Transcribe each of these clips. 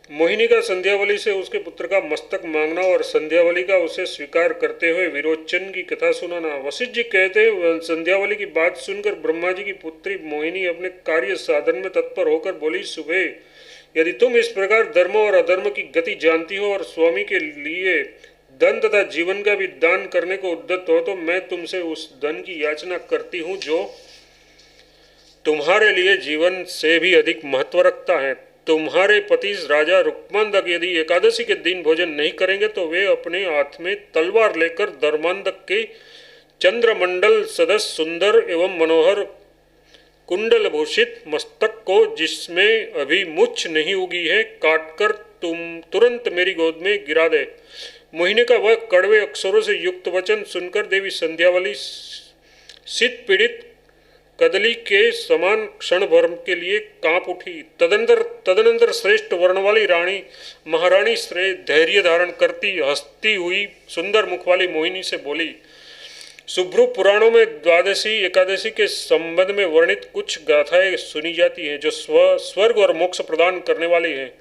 मोहिनी का संध्यावली से उसके पुत्र का मस्तक मांगना और संध्यावली का उसे स्वीकार करते हुए विरोचन की कथा सुनाना। वशिष्ठ जी कहते हैं, संध्यावली की बात सुनकर ब्रह्मा जी की पुत्री मोहिनी अपने कार्य साधन में तत्पर होकर बोली, सुबह यदि तुम इस प्रकार धर्म और अधर्म की गति जानती हो और स्वामी के लिए धन तथा जीवन का भी दान करने को उद्यत हो, तो मैं तुमसे उस धन की याचना करती हूँ जो तुम्हारे लिए जीवन से भी अधिक महत्व रखता है। तुम्हारे पति राजा रुक्मांधक यदि एकादशी के दिन भोजन नहीं करेंगे तो वे अपने हाथ में तलवार लेकर धर्मांधक के चंद्रमंडल सदस्य सुंदर एवं मनोहर कुंडल भूषित मस्तक को, जिसमें अभी मुछ नहीं उगी है, काटकर तुम तुरंत मेरी गोद में गिरा दे। मोहिनी का वह कड़वे अक्षरों से युक्त वचन सुनकर देवी संध्यावली शीत पीड़ित कदली के समान क्षण भर के लिए कांप उठी। तदनंतर श्रेष्ठ वर्ण वाली रानी महारानी श्रेय धैर्य धारण करती हंसती हुई सुंदर मुख वाली मोहिनी से बोली, शुभ्रू पुराणों में द्वादशी एकादशी के संबंध में वर्णित कुछ गाथाएं सुनी जाती हैं जो स्वर्ग और मोक्ष प्रदान करने वाली हैं।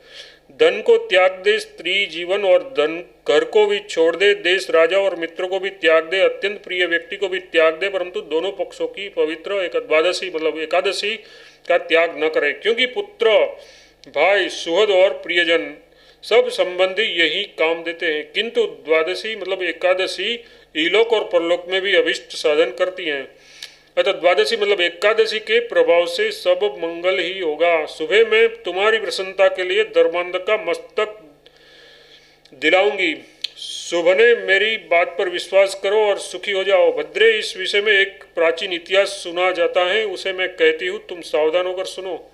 धन को त्याग दे, स्त्री जीवन और धन घर को भी छोड़ दे, देश राजा और मित्रों को भी त्याग दे, अत्यंत प्रिय व्यक्ति को भी त्याग दे, परंतु दोनों पक्षों की पवित्र द्वादशी मतलब एकादशी का त्याग न करे, क्योंकि पुत्र भाई सुहृद और प्रियजन सब संबंधी यही काम देते हैं, किंतु द्वादशी मतलब एकादशी इलोक और परलोक में भी अभिष्ट साधन करती हैं। अतः द्वादशी मतलब एकादशी के प्रभाव से सब मंगल ही होगा। सुबह मैं तुम्हारी प्रसन्नता के लिए धर्मांध का मस्तक दिलाऊंगी। शुभने मेरी बात पर विश्वास करो और सुखी हो जाओ। भद्रे, इस विषय में एक प्राचीन इतिहास सुना जाता है, उसे मैं कहती हूँ, तुम सावधान होकर सुनो।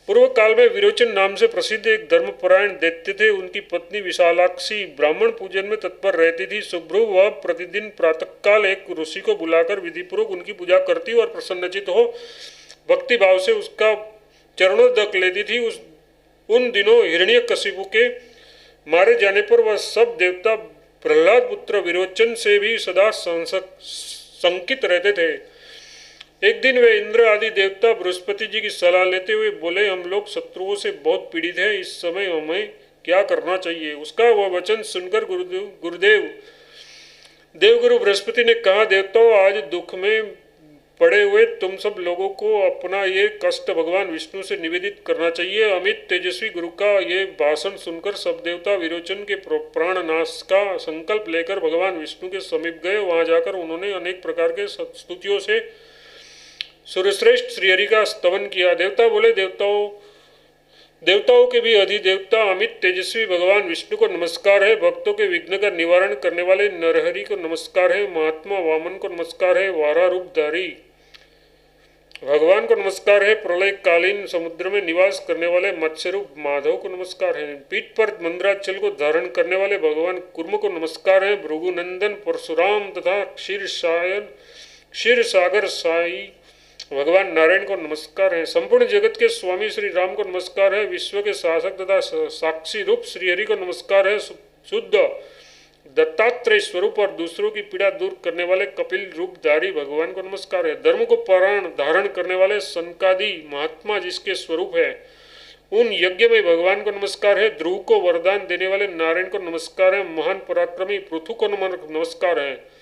पूर्व काल में विरोचन नाम से प्रसिद्ध एक धर्मपरायण दैत्य थे। उनकी पत्नी विशालाक्षी ब्राह्मण पूजन में तत्पर रहती थी। शुभ्रू वह प्रतिदिन प्रातःकाल एक ऋषि को बुलाकर विधिपूर्वक उनकी पूजा करती और प्रसन्नचित हो भक्ति भाव से उसका चरणोदक लेती थी। उन दिनों हिरण्यकशिपु के मारे जाने पर वह सब देवता प्रहलाद पुत्र विरोचन से भी सदा शंकित रहते थे। एक दिन वे इंद्र आदि देवता बृहस्पति जी की सलाह लेते हुए बोले, हम लोग शत्रुओं से बहुत पीड़ित हैं, इस समय हमें क्या करना चाहिए। उसका वह वचन सुनकर देवगुरु बृहस्पति ने कहा, देवताओं, आज दुख में पड़े हुए तुम सब लोगों को अपना ये कष्ट भगवान विष्णु से निवेदित करना चाहिए। अमित तेजस्वी गुरु का ये भाषण सुनकर सब देवता विरोचन के प्राण नाश का संकल्प लेकर भगवान विष्णु के समीप गए। वहां जाकर उन्होंने अनेक प्रकार के स्तुतियों से सूर्यश्रेष्ठ श्रीहरि का स्तवन किया। देवता बोले, देवताओं के भी अधिदेवता अमित तेजस्वी भगवान विष्णु को नमस्कार है। भक्तों के विघ्न का निवारण करने वाले नरहरि को नमस्कार है। महात्मा वामन को नमस्कार है। वारा रूपधारी भगवान को नमस्कार है। प्रलय कालीन समुद्र में निवास करने वाले मत्स्य रूप माधव को नमस्कार है। पीठ पर मंद्राचल को धारण करने वाले भगवान कुर्म को नमस्कार है। भृगुनंदन परशुराम तथा क्षीर सागर साई भगवान नारायण को नमस्कार है। संपूर्ण जगत के स्वामी श्री राम को नमस्कार है। विश्व के शासक तथा साक्षी रूप श्रीहरि को नमस्कार है। शुद्ध दत्तात्रेय स्वरूप और दूसरों की पीड़ा दूर करने वाले कपिल रूपधारी भगवान को नमस्कार है। धर्म को प्राण धारण करने वाले सनकादि महात्मा जिसके स्वरूप है उन यज्ञ में भगवान को नमस्कार है। ध्रुव को वरदान देने वाले नारायण को नमस्कार है। महान पराक्रमी पृथु को नमस्कार है।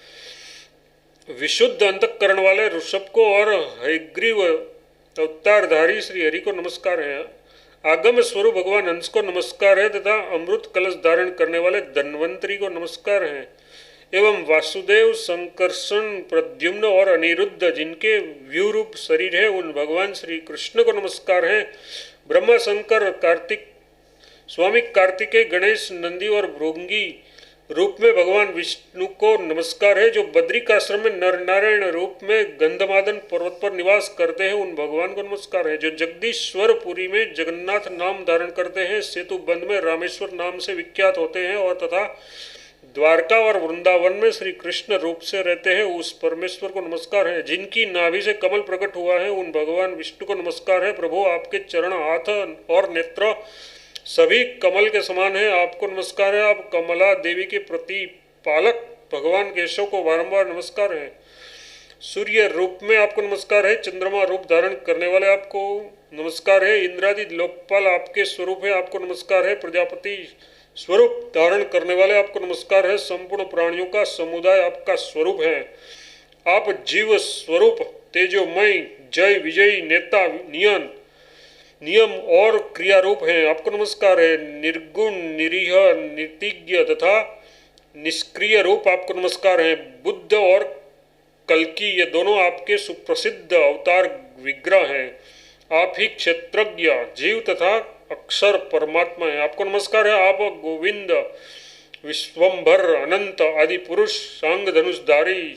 विशुद्ध अंतःकरण वाले ऋषभ को और हयग्रीव अवतारधारी श्री हरि को नमस्कार है। आगम स्वरूप भगवान हंस को नमस्कार है तथा अमृत कलश धारण करने वाले धन्वंतरी को नमस्कार है। एवं वासुदेव, संकर्षण, प्रद्युम्न और अनिरुद्ध जिनके व्यू रूप शरीर है उन भगवान श्री कृष्ण को नमस्कार है। ब्रह्मा, शंकर, कार्तिक, स्वामी कार्तिकेय, गणेश, नंदी और भृंगी रूप में भगवान विष्णु को नमस्कार है। जो बद्रिकाश्रम में नर नारायण रूप में गंधमादन पर्वत पर निवास करते हैं उन भगवान को नमस्कार है। जो जगदीश्वरपुरी में जगन्नाथ नाम धारण करते हैं, सेतु बंध में रामेश्वर नाम से विख्यात होते हैं और तथा द्वारका और वृंदावन में श्री कृष्ण रूप से रहते हैं उस परमेश्वर को नमस्कार है। जिनकी नाभि से कमल प्रकट हुआ है उन भगवान विष्णु को नमस्कार है। प्रभु, आपके चरण, हाथ और नेत्र सभी कमल के समान है, आपको नमस्कार है। आप कमला देवी के प्रतिपालक भगवान केशव को बारंबार नमस्कार है। सूर्य रूप में आपको नमस्कार है। चंद्रमा रूप धारण करने वाले आपको नमस्कार है। इंद्रादि लोकपाल आपके स्वरूप है, आपको नमस्कार है। प्रजापति स्वरूप धारण करने वाले आपको नमस्कार है। संपूर्ण प्राणियों का समुदाय आपका स्वरूप है। आप जीव स्वरूप तेजोमय जय विजयी नेता नियम और क्रिया रूप हैं, आपको नमस्कार है। निर्गुण निरीह निर्तिज्ञ तथा निष्क्रिय रूप आपको नमस्कार है। बुद्ध और कल्कि ये दोनों आपके सुप्रसिद्ध अवतार विग्रह हैं। आप ही क्षेत्रज्ञ जीव तथा अक्षर परमात्मा है, आपको नमस्कार है। आप गोविंद विश्वंभर अनंत आदि पुरुष सांग धनुषधारी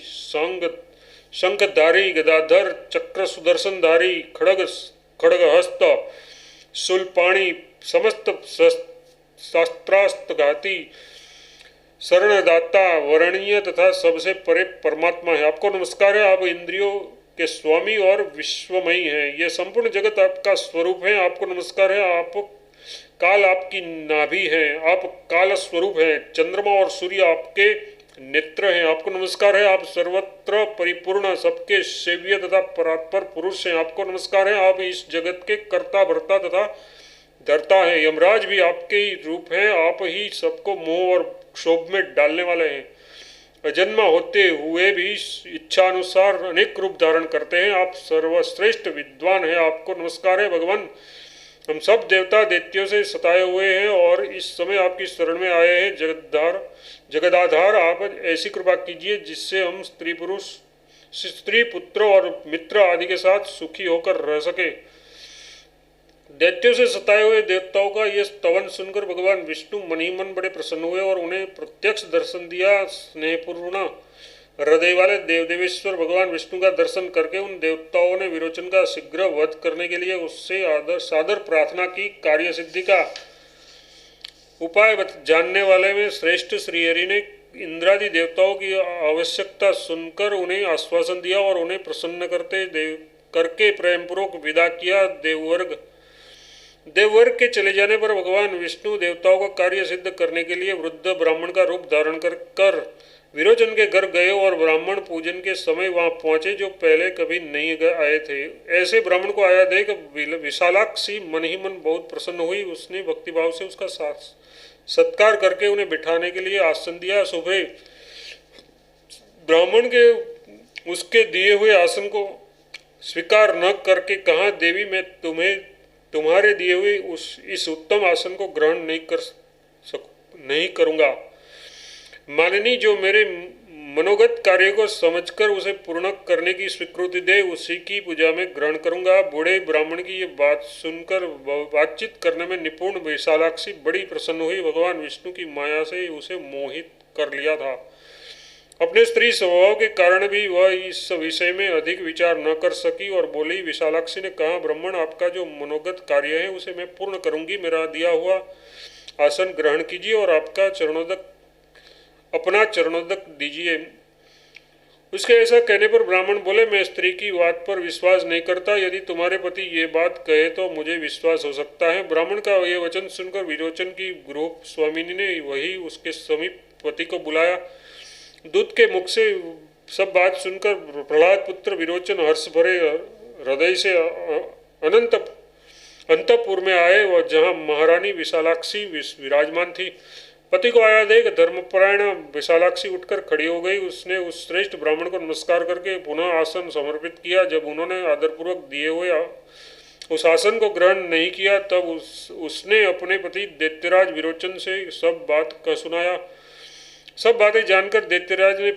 शंखधारी गदाधर चक्र सुदर्शनधारी खड़गहस्त शूलपाणी समस्त शास्त्रास्त्रघाती शरणदाता वरणीय तथा सबसे परे परमात्मा है, आपको नमस्कार है। आप इंद्रियों के स्वामी और विश्वमयी हैं, ये संपूर्ण जगत आपका स्वरूप है, आपको नमस्कार है। आप काल आपकी नाभि है, आप काल स्वरूप हैं। चंद्रमा और सूर्य आपके नेत्र हैं, आपको नमस्कार है। आप सर्वत्र परिपूर्ण सबके सेव्य तथा परात्पर पुरुष हैं, आपको नमस्कार है। आप इस जगत के कर्ता भर्ता तथा धरता है। यमराज भी आपके ही रूप हैं, आप ही सबको मोह और क्षोभ में डालने वाले हैं। अजन्मा होते हुए भी इच्छा अनुसार अनेक रूप धारण करते हैं, आप सर्वश्रेष्ठ विद्वान हैं, आपको नमस्कार है। भगवान हम सब देवता दैत्यों से सताए हुए हैं और इस समय आपकी शरण में आए हैं। जगदाधार आप ऐसी कृपा कीजिए जिससे हम स्त्री पुत्र और मित्र आदि के साथ सुखी होकर रह सके। दैत्यों से सताए हुए देवताओं का ये स्तवन सुनकर भगवान विष्णु मन ही मन बड़े प्रसन्न हुए और उन्हें प्रत्यक्ष दर्शन दिया। स्नेहपूर्ण हृदय वाले देवदेवेश्वर भगवान विष्णु का दर्शन करके उन देवताओं ने विरोचन का शीघ्र वध करने के लिए उससे सादर प्रार्थना की। कार्य सिद्धि का उपाय जानने वाले में श्रेष्ठ श्रीहरि ने इंद्रादि देवताओं की आवश्यकता सुनकर उन्हें आश्वासन दिया और उन्हें प्रसन्न करके प्रेमपूर्वक विदा किया। देववर्ग के चले जाने पर भगवान विष्णु देवताओं का कार्य सिद्ध करने के लिए वृद्ध ब्राह्मण का रूप धारण कर विरोचन के घर गए और ब्राह्मण पूजन के समय वहां पहुंचे जो पहले कभी नहीं आए थे। ऐसे ब्राह्मण को आया देख विशालाक्षी मन ही मन बहुत प्रसन्न हुई। उसने भक्तिभाव से उसका सत्कार करके उन्हें बिठाने के लिए आसन दिया। सुबह ब्राह्मण के उसके दिए हुए आसन को स्वीकार न करके कहा, देवी मैं तुम्हारे दिए हुए इस उत्तम आसन को ग्रहण नहीं करूँगा। मालिनी जो मेरे मनोगत कार्य को समझकर उसे पूर्ण करने की स्वीकृति दे उसी की पूजा में ग्रहण करूँगा। बूढ़े ब्राह्मण की ये बात सुनकर बातचीत करने में निपुण विशालाक्षी बड़ी प्रसन्न हुई। भगवान विष्णु की माया से उसे मोहित कर लिया था। अपने स्त्री स्वभाव के कारण भी वह इस विषय में अधिक विचार न कर सकी और बोली। विशालाक्षी ने कहा, ब्राह्मण आपका जो मनोगत कार्य है उसे मैं पूर्ण करूंगी। मेरा दिया हुआ आसन ग्रहण कीजिए और अपना चरणोदक दीजिए। उसके ऐसा कहने पर ब्राह्मण बोले, मैं स्त्री की बात पर विश्वास नहीं करता। यदि तुम्हारे पति ये बात कहे तो मुझे विश्वास हो सकता है। ब्राह्मण का ये वचन सुनकर विरोचन की गृह स्वामिनी ने वही उसके समीप पति को बुलाया। दूत के मुख से सब बात सुनकर प्रहलाद पुत्र विरोचन हर्ष भरे हृदय से अंतपुर में आए और जहाँ महारानी विशालाक्षी विराजमान थी। पति को आया देख धर्मपरायण विशालाक्षी उठकर खड़ी हो गई। उसने उस श्रेष्ठ ब्राह्मण को नमस्कार करके पुनः आसन समर्पित किया। जब उन्होंने आदरपूर्वक दिए हुए उस आसन को ग्रहण नहीं किया तब उसने अपने पति दैत्यराज विरोचन से सब बात का सुनाया। सब बातें जानकर दैत्यराज ने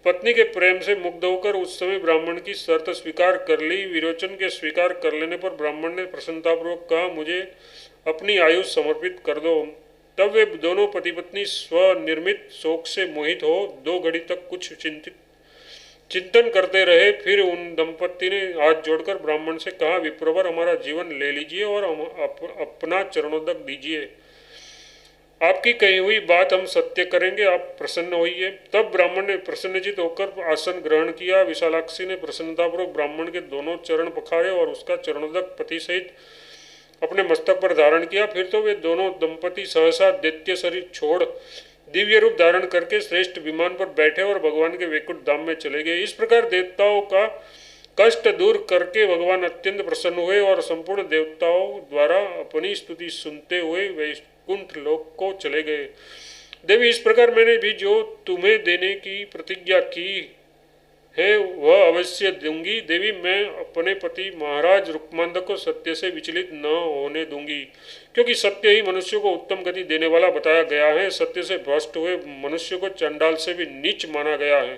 पत्नी के प्रेम से मुग्ध होकर उस समय ब्राह्मण की शर्त स्वीकार कर ली। विरोचन के स्वीकार कर लेने पर ब्राह्मण ने प्रसन्नतापूर्वक कहा, मुझे अपनी आयु समर्पित कर दो। तब वे दोनों पति पत्नी स्वनिर्मित शोक से मोहित हो 2 घड़ी तक कुछ चिंतन करते रहे। फिर उन दंपति ने हाथ जोड़कर ब्राह्मण से कहा, विप्रवर हमारा जीवन ले लीजिए और अपना चरणोदक दीजिए। आपकी कही हुई बात हम सत्य करेंगे, आप प्रसन्न होइए। तब ब्राह्मण ने प्रसन्नचित होकर आसन ग्रहण किया। विशालाक्षी ने प्रसन्नतापूर्वक ब्राह्मण के दोनों चरण पखारे और उसका चरणोदक पति सहित अपने मस्तक पर धारण किया। फिर तो वे दोनों दंपति सहसा दैत्य शरीर छोड़ दिव्य रूप धारण करके श्रेष्ठ विमान पर बैठे और भगवान के वैकुंठ धाम में चले गए। इस प्रकार देवताओं का कष्ट दूर करके भगवान अत्यंत प्रसन्न हुए और संपूर्ण देवताओं द्वारा अपनी स्तुति सुनते हुए वैकुंठ लोक को चले गए। देवी, इस प्रकार मैंने भी जो तुम्हें देने की प्रतिज्ञा की है वह अवश्य दूंगी। देवी, मैं अपने पति महाराज रुक्मांधक को सत्य से विचलित न होने दूंगी, क्योंकि सत्य ही मनुष्य को उत्तम गति देने वाला बताया गया है। सत्य से भ्रष्ट हुए मनुष्य को चंडाल से भी नीच माना गया है।